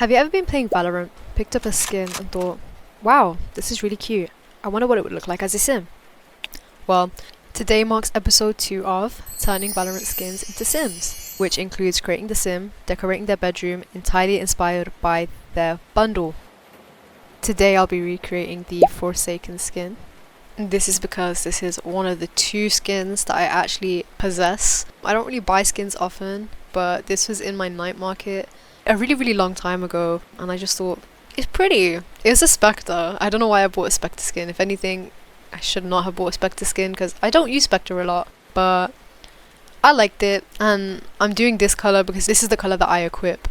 Have you ever been playing Valorant, picked up a skin and thought, wow, this is really cute. I wonder what it would look like as a sim? Well, today marks episode 2 of Turning Valorant skins into sims, which includes creating the sim, decorating their bedroom, entirely inspired by their bundle. Today I'll be recreating the Forsaken skin. This is because this is one of the 2 skins that I actually possess. I don't really buy skins often, but this was in my night market a really long time ago, and I just thought, it's pretty. It was a Spectre. I don't know why I bought a Spectre skin. If anything, I should not have bought a Spectre skin because I don't use Spectre a lot, but I liked it, and I'm doing this colour because this is the colour that I equip.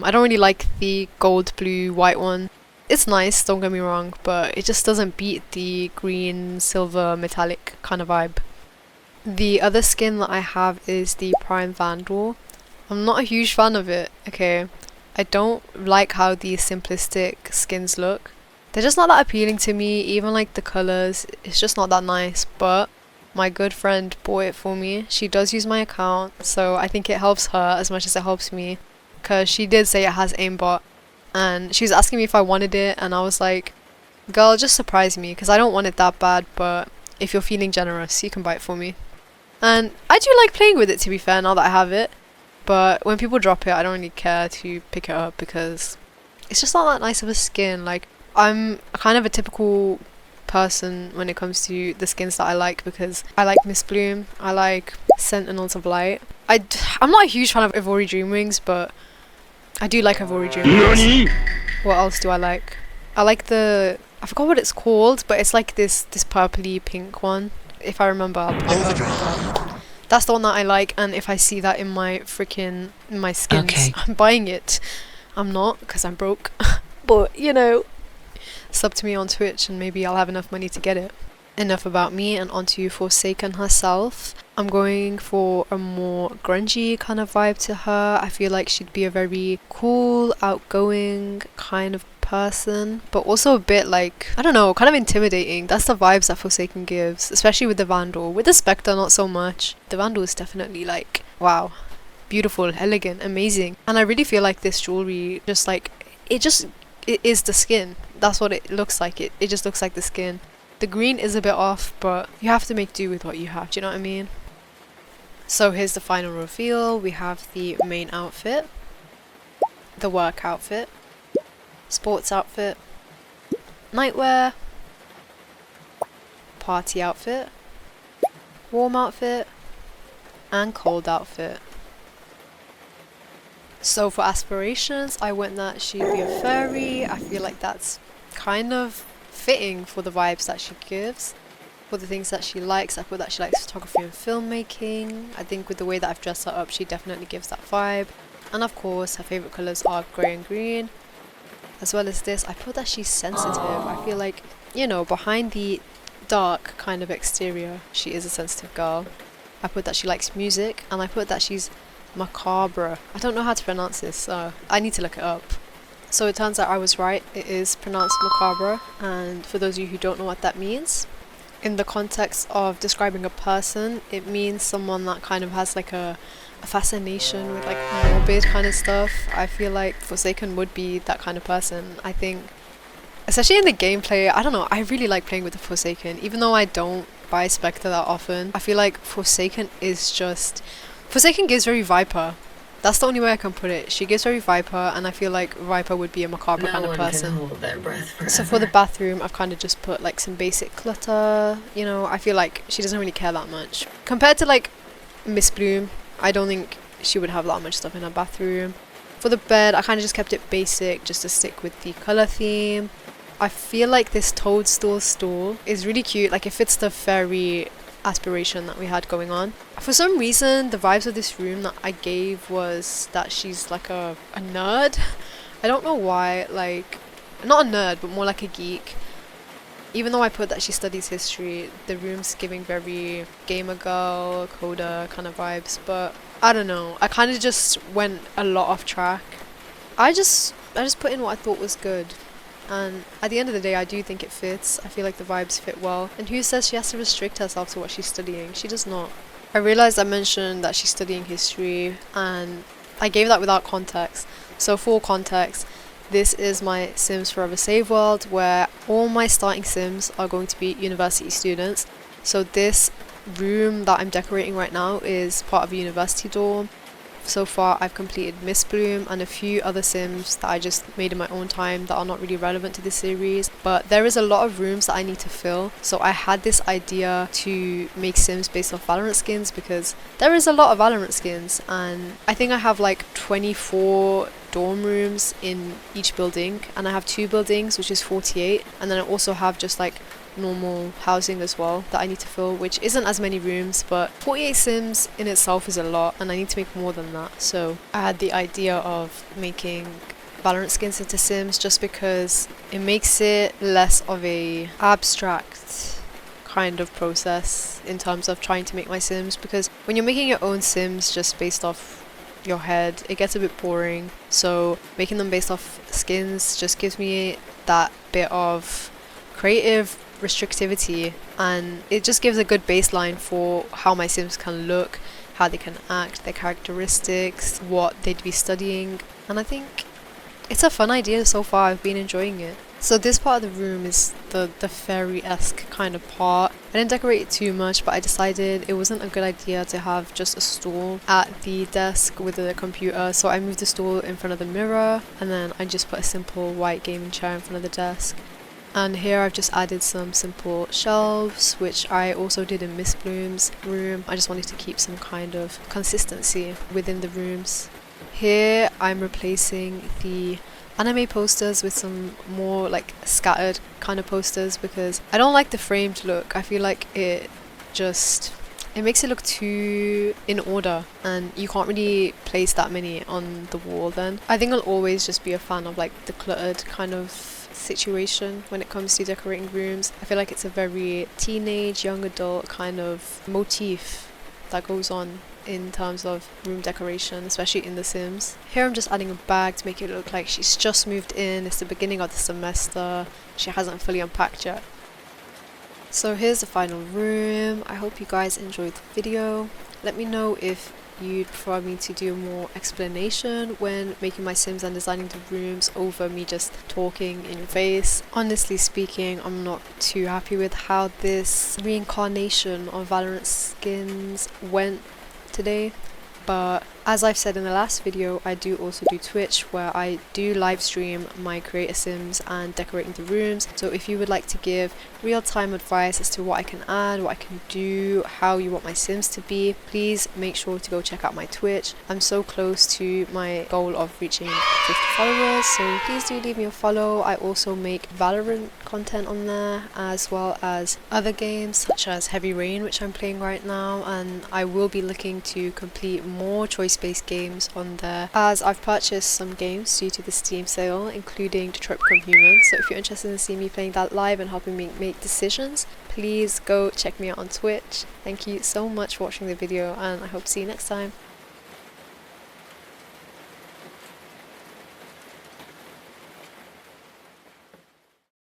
I don't really like the gold, blue, white one. It's nice, don't get me wrong, but it just doesn't beat the green, silver, metallic kind of vibe. The other skin that I have is the Prime Vandal. I'm not a huge fan of it, okay? I don't like how these simplistic skins look. They're just not that appealing to me, even like the colours, it's just not that nice, but my good friend bought it for me. She does use my account, so I think it helps her as much as it helps me, because she did say it has aimbot, and she was asking me if I wanted it, and I was like, girl, just surprise me, because I don't want it that bad, but if you're feeling generous, you can buy it for me. And I do like playing with it, to be fair, now that I have it. But when people drop it, I don't really care to pick it up because it's just not that nice of a skin. Like, I'm kind of a typical person when it comes to the skins that I like, because I like Miss Bloom, I like Sentinels of Light. I'm not a huge fan of Ivory Dreamwings, but I do like Ivory Dreamwings. What else do I like? I like I forgot what it's called, but it's like this purpley pink one. If I remember, I'll put it up. That's the one that I like, and if I see that in my skins, okay, I'm buying it. I'm not, because I'm broke. But, you know, sub to me on Twitch and maybe I'll have enough money to get it. Enough about me, and onto Forsaken herself. I'm going for a more grungy kind of vibe to her. I feel like she'd be a very cool, outgoing kind of person, but also a bit like, I don't know, kind of intimidating. That's the vibes that Forsaken gives, especially with the Vandal. With the Spectre, not so much. The Vandal is definitely like, wow, beautiful, elegant, amazing. And I really feel like this jewelry, just like, it is the skin. That's what it looks like. It just looks like the skin. The green is a bit off, but you have to make do with what you have, do you know what I mean? So here's the final reveal. We have the main outfit, the work outfit, sports outfit, nightwear, party outfit, warm outfit, and cold outfit. So for aspirations, I went that she'd be a fairy. I feel like that's kind of fitting for the vibes that she gives. For the things that she likes, I feel that she likes photography and filmmaking. I think with the way that I've dressed her up, she definitely gives that vibe. And of course, her favourite colours are grey and green. As well as this, I feel that she's sensitive. I feel like, you know, behind the dark kind of exterior, she is a sensitive girl. I put that she likes music, and I put that she's macabre. I don't know how to pronounce this, so I need to look it up. So it turns out I was right, it is pronounced macabre, and for those of you who don't know what that means, in the context of describing a person, it means someone that kind of has like a fascination with like morbid kind of stuff. I feel like Forsaken would be that kind of person. I think, especially in the gameplay, I don't know, I really like playing with the Forsaken. Even though I don't buy Spectre that often, I feel like Forsaken gives very Viper. That's the only way I can put it. She gives very Viper, and I feel like Viper would be a macabre kind of person. Hold their breath so for the bathroom, I've kind of just put like some basic clutter. You know, I feel like she doesn't really care that much. Compared to like Miss Bloom, I don't think she would have that much stuff in her bathroom. For the bed, I kind of just kept it basic, just to stick with the colour theme. I feel like this toadstool stool is really cute. Like, it fits the fairy aspiration that we had going on. For some reason, the vibes of this room that I gave was that she's like a nerd. I don't know why, like, not a nerd, but more like a geek. Even though I put that she studies history, the room's giving very gamer girl, coder kind of vibes, but I don't know. I kind of just went a lot off track. I just put in what I thought was good. And at the end of the day, I do think it fits. I feel like the vibes fit well. And who says she has to restrict herself to what she's studying? She does not. I realized I mentioned that she's studying history, and I gave that without context. So for context, this is my Sims Forever Save world where all my starting Sims are going to be university students. So this room that I'm decorating right now is part of a university dorm. So far I've completed Miss Bloom and a few other Sims that I just made in my own time that are not really relevant to this series, but there is a lot of rooms that I need to fill. So I had this idea to make Sims based off Valorant skins because there is a lot of Valorant skins, and I think I have like 24 dorm rooms in each building, and I have 2 buildings, which is 48, and then I also have just like normal housing as well that I need to fill, which isn't as many rooms, but 48 Sims in itself is a lot and I need to make more than that. So I had the idea of making Valorant skins into Sims just because it makes it less of a abstract kind of process in terms of trying to make my Sims, because when you're making your own Sims just based off your head, it gets a bit boring. So making them based off skins just gives me that bit of creative restrictivity, and it just gives a good baseline for how my Sims can look, how they can act, their characteristics, what they'd be studying, and I think it's a fun idea so far. I've been enjoying it. So this part of the room is the fairy-esque kind of part. I didn't decorate it too much, but I decided it wasn't a good idea to have just a stool at the desk with the computer, so I moved the stool in front of the mirror and then I just put a simple white gaming chair in front of the desk. And here I've just added some simple shelves, which I also did in Miss Bloom's room. I just wanted to keep some kind of consistency within the rooms. Here I'm replacing the anime posters with some more like scattered kind of posters because I don't like the framed look. I feel like it makes it look too in order and you can't really place that many on the wall then. I think I'll always just be a fan of like the cluttered kind of situation when it comes to decorating rooms. I feel like it's a very teenage, young adult kind of motif that goes on in terms of room decoration, especially in The Sims. Here I'm just adding a bag to make it look like she's just moved in, it's the beginning of the semester, she hasn't fully unpacked yet. So here's the final room. I hope you guys enjoyed the video. Let me know if you'd prefer me to do more explanation when making my Sims and designing the rooms over me just talking in your face. Honestly speaking, I'm not too happy with how this reincarnation of Valorant skins went today, but as I've said in the last video, I do also do Twitch where I do live stream my creator Sims and decorating the rooms. So if you would like to give real-time advice as to what I can add, what I can do, how you want my Sims to be, please make sure to go check out my Twitch. I'm so close to my goal of reaching 50 followers, so please do leave me a follow. I also make Valorant content on there as well as other games such as Heavy Rain, which I'm playing right now, and I will be looking to complete more choice-based games on there as I've purchased some games due to the Steam sale, including Detroit Become Human. So if you're interested in seeing me playing that live and helping me make decisions, please go check me out on Twitch. Thank you so much for watching the video and I hope to see you next time.